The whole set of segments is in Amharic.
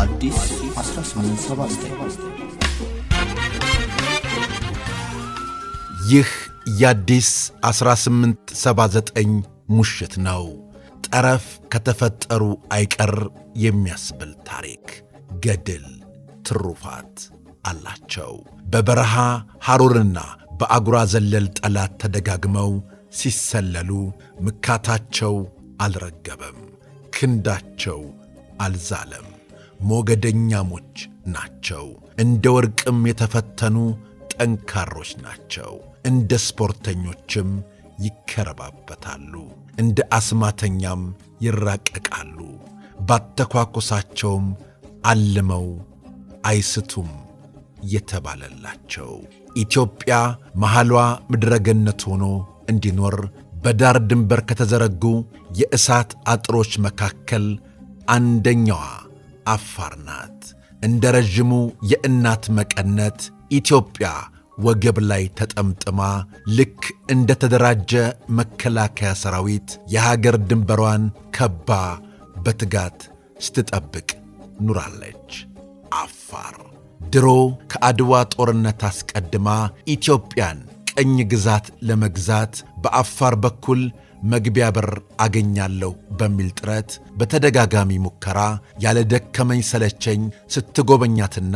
አዲስ 1879 ይህ የአዲስ 1879 ሙሽት ነው። ጠረፍ ከተፈጠሩ አይቀር የሚያስብል ታሪክ፣ ገድል፣ ትሩፋት አላቸው። በበረሃ ሐሩርና በአጉራ ዘለል ጠላት ተደጋግመው ሲሰለሉ ምካታቸው አልረገበም፣ ክንዳቸው አልዛለም። ሞገደኛሞች ናቸው። እንደ ወርቅም የተፈተኑ ጠንካሮች ናቸው። እንደ ስፖርተኞችም ይከረባበታሉ፣ እንደ አስማተኛም ይራቀቃሉ። ባተኳኮሳቸውም አልመው አይስቱም የተባለላቸው ኢትዮጵያ መሐሏ ምድረገነት ሆኖ እንዲኖር በዳር ድንበር ከተዘረጉ የእሳት አጥሮች መካከል አንደኛዋ አፋር ናት። እንደ ረዥሙ የእናት መቀነት ኢትዮጵያ ወገብ ላይ ተጠምጥማ ልክ እንደ ተደራጀ መከላከያ ሰራዊት የሀገር ድንበሯን ከባ በትጋት ስትጠብቅ ኑራለች። አፋር ድሮ ከአድዋ ጦርነት አስቀድማ ኢትዮጵያን ቀኝ ግዛት ለመግዛት በአፋር በኩል መግቢያ በር አገኛለሁ በሚል ጥረት በተደጋጋሚ ሙከራ ያለ ደከመኝ ሰለቸኝ ስትጎበኛትና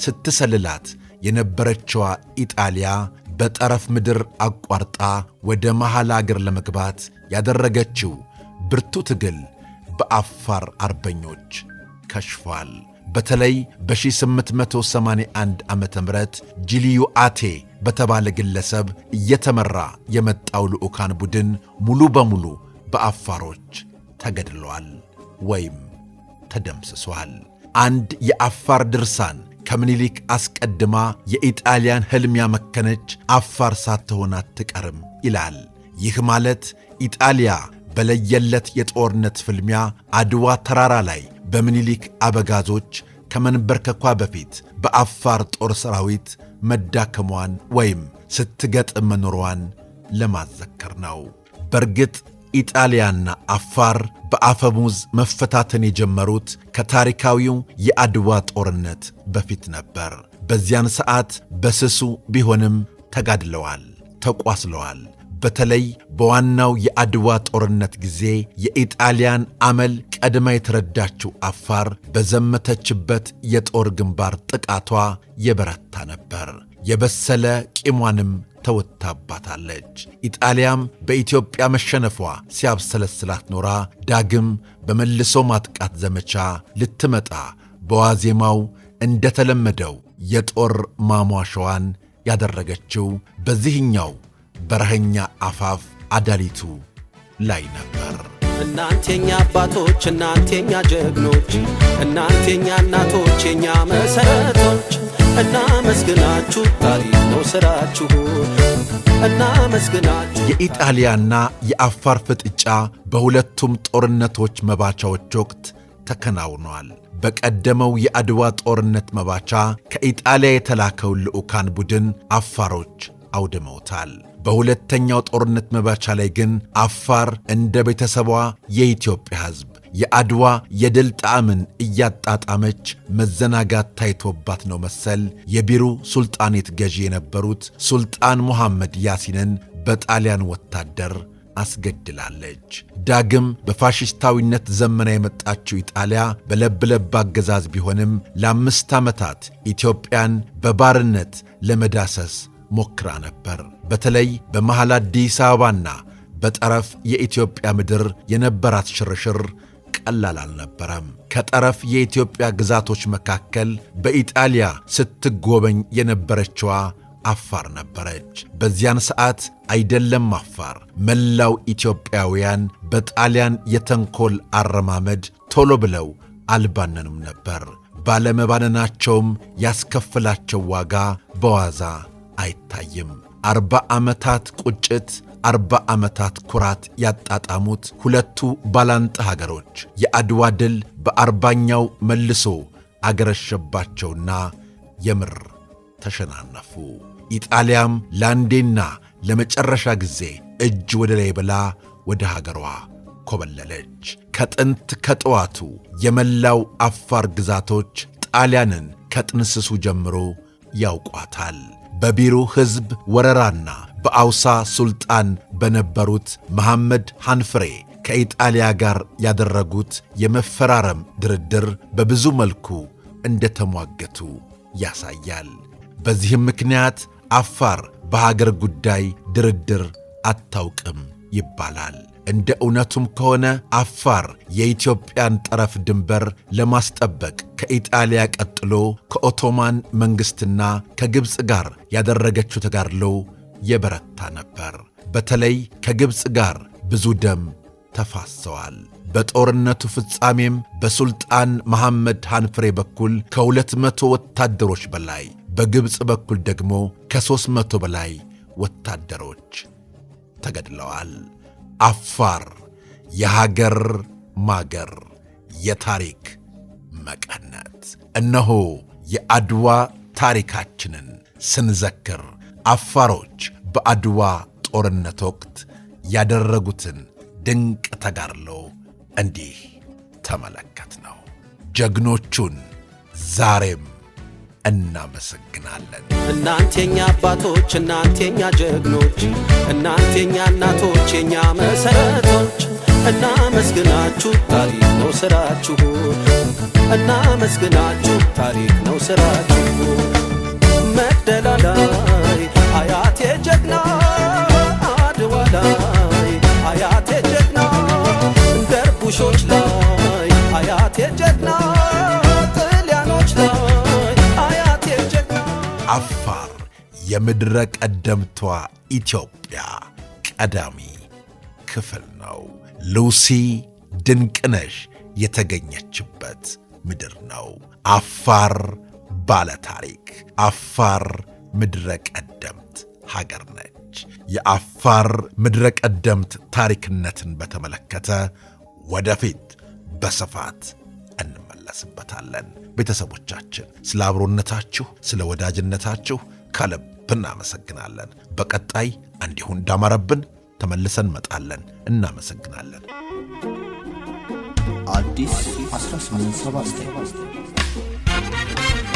ስትሰልላት የነበረችዋ ኢጣሊያ በጠረፍ ምድር አቋርጣ ወደ መሐል አገር ለመግባት ያደረገችው ብርቱ ትግል በአፋር አርበኞች ከሽፏል። በተለይ በ1881 ዓመተ ምህረት ጂልዩ አቴ በተባለ ግለሰብ እየተመራ የመጣው ልዑካን ቡድን ሙሉ በሙሉ በአፋሮች ተገድሏል ወይም ተደምስሷል። አንድ የአፋር ድርሳን ከምኒልክ አስቀድማ የኢጣሊያን ሕልም ያመከነች አፋር ሳትሆን አትቀርም ይላል። ይህ ማለት ኢጣሊያ በለየለት የጦርነት ፍልሚያ አድዋ ተራራ ላይ በምኒልክ አበጋዞች ከመንበርከኳ በፊት በአፋር ጦር ሰራዊት መዳከሟን ወይም ስትገጥም መኖሯን ለማዘከር ነው። በርግጥ ኢጣሊያና አፋር በአፈሙዝ መፈታተን የጀመሩት ከታሪካዊው የአድዋ ጦርነት በፊት ነበር። በዚያን ሰዓት በስሱ ቢሆንም ተጋድለዋል፣ ተቋስለዋል። በተለይ በዋናው የአድዋ ጦርነት ጊዜ የኢጣሊያን አመል ቀድማ የተረዳችው አፋር በዘመተችበት የጦር ግንባር ጥቃቷ የበረታ ነበር። የበሰለ ቂሟንም ተወጥታባታለች። ኢጣሊያም በኢትዮጵያ መሸነፏ ሲያብሰለስላት ኖራ ዳግም በመልሶ ማጥቃት ዘመቻ ልትመጣ በዋዜማው እንደተለመደው የጦር ማሟሻዋን ያደረገችው በዚህኛው በረኸኛ አፋፍ አዳሊቱ ላይ ነበር። እናንተኛ አባቶች፣ እናንተኛ ጀግኖች፣ እናንተኛ እናቶች፣ የኛ መሰረቶች፣ እናመስግናችሁ ታሪክ ነው ስራችሁ፣ እናመስግናችሁ። የኢጣሊያና የአፋር ፍጥጫ በሁለቱም ጦርነቶች መባቻዎች ወቅት ተከናውኗል። በቀደመው የአድዋ ጦርነት መባቻ ከኢጣሊያ የተላከውን ልዑካን ቡድን አፋሮች አውድመውታል። በሁለተኛው ጦርነት መባቻ ላይ ግን አፋር እንደ ቤተሰቧ የኢትዮጵያ ሕዝብ የአድዋ የድል ጣዕምን እያጣጣመች መዘናጋት ታይቶባት ነው መሰል የቢሩ ሱልጣኔት ገዢ የነበሩት ሱልጣን ሙሐመድ ያሲንን በጣሊያን ወታደር አስገድላለች። ዳግም በፋሽስታዊነት ዘመና የመጣችው ኢጣሊያ በለብለብ አገዛዝ ቢሆንም ለ5 ዓመታት ኢትዮጵያን በባርነት ለመዳሰስ ሞክራ ነበር። በተለይ በመሃል አዲስ አበባና በጠረፍ የኢትዮጵያ ምድር የነበራት ሽርሽር ቀላል አልነበረም። ከጠረፍ የኢትዮጵያ ግዛቶች መካከል በኢጣሊያ ስትጎበኝ የነበረችዋ አፋር ነበረች። በዚያን ሰዓት አይደለም አፋር፣ መላው ኢትዮጵያውያን በጣሊያን የተንኮል አረማመድ ቶሎ ብለው አልባነኑም ነበር። ባለመባነናቸውም ያስከፍላቸው ዋጋ በዋዛ አይታይም። 40 ዓመታት ቁጭት፣ 40 ዓመታት ኩራት ያጣጣሙት ሁለቱ ባላንጣ ሀገሮች የአድዋ ድል በ40ኛው መልሶ አገረሸባቸውና የምር ተሸናነፉ። ኢጣሊያም ለአንዴና ለመጨረሻ ጊዜ እጅ ወደ ላይ ብላ ወደ ሀገሯ ኮበለለች። ከጥንት ከጠዋቱ የመላው አፋር ግዛቶች ጣሊያንን ከጥንስሱ ጀምሮ ያውቋታል። በቢሩ ሕዝብ ወረራና በአውሳ ሱልጣን በነበሩት መሐመድ ሐንፍሬ ከኢጣሊያ ጋር ያደረጉት የመፈራረም ድርድር በብዙ መልኩ እንደተሟገቱ ያሳያል። በዚህም ምክንያት አፋር በሀገር ጉዳይ ድርድር አታውቅም ይባላል። እንደ እውነቱም ከሆነ አፋር የኢትዮጵያን ጠረፍ ድንበር ለማስጠበቅ ከኢጣሊያ ቀጥሎ ከኦቶማን መንግሥትና ከግብፅ ጋር ያደረገችው ተጋድሎ የበረታ ነበር። በተለይ ከግብፅ ጋር ብዙ ደም ተፋሰዋል። በጦርነቱ ፍጻሜም በሱልጣን መሐመድ ሐንፍሬ በኩል ከ200 ወታደሮች በላይ፣ በግብፅ በኩል ደግሞ ከ300 በላይ ወታደሮች ተገድለዋል። አፋር የሀገር ማገር፣ የታሪክ መቀነት። እነሆ የአድዋ ታሪካችንን ስንዘክር አፋሮች በአድዋ ጦርነት ወቅት ያደረጉትን ድንቅ ተጋድሎ እንዲህ ተመለከት ነው። ጀግኖቹን ዛሬም እናመሰግናለን። እናንተኛ አባቶች፣ እናንተኛ ጀግኖች፣ እናንተኛ እናቶች፣ የኛ መሰረቶች፣ እናመስግናችሁ ታሪክ ነው ስራችሁ፣ እናመስግናችሁ ታሪክ ነው ስራችሁ። መቅደላ ላይ አያቴ ጀግና፣ አድዋ ላይ አያቴ ጀግና፣ ደርቡሾች ላይ አያቴ ጀግና፣ ጥልያኖች ላይ አያቴ ጀግና። አፋር የምድረ ቀደምቷ ኢትዮጵያ ቀዳሚ ክፍል ነው። ሉሲ ድንቅነሽ የተገኘችበት ምድር ነው። አፋር ባለ ታሪክ፣ አፋር ምድረ ቀደምት ሀገር ነች። የአፋር ምድረ ቀደምት ታሪክነትን በተመለከተ ወደፊት በስፋት እንመለስበታለን። ቤተሰቦቻችን ስለ አብሮነታችሁ፣ ስለ ወዳጅነታችሁ ከልብ እናመሰግናለን። በቀጣይ እንዲሁ እንዳማረብን ተመልሰን መጣለን። እናመሰግናለን። አዲስ 1879